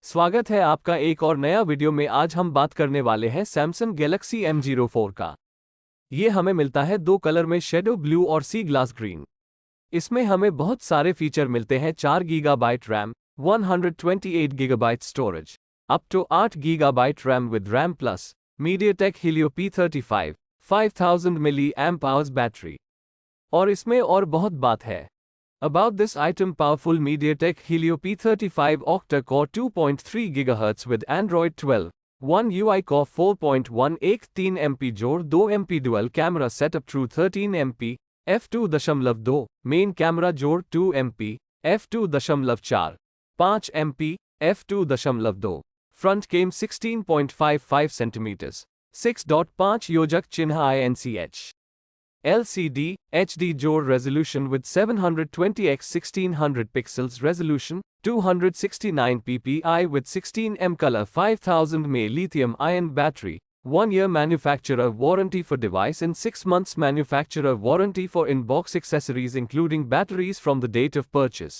स्वागत है आपका एक और नया वीडियो में। आज हम बात करने वाले हैं सैमसंग गैलेक्सी M04 का। ये हमें मिलता है दो कलर में, शेडो ब्लू और सी ग्लास ग्रीन। इसमें हमें बहुत सारे फीचर मिलते हैं। 4 gigabyte RAM, 128 gigabyte storage, up to 8 gigabyte RAM with RAM plus, MediaTek Helio P35, 5000 milli amp hours battery. और इसमें और बहुत बात है। About this item, powerful MediaTek Helio P35 octa-core 2.3 GHz with Android 12, 1 UI Core 4.1 13 MP जोड़ 2 MP dual camera setup True 13 MP, f2.2 main camera जोड़ 2 MP, f2.4 5 MP, f2.2 front cam 16.55 cm, 6.5 योजक चिन्ह INCH। LCD, HD जोड़ resolution with 720x 1600 pixels resolution, 269 ppi with 16 color, 5000 mAh lithium ion battery, 1 year manufacturer warranty for device and 6 months manufacturer warranty for in-box accessories including batteries from the date of purchase.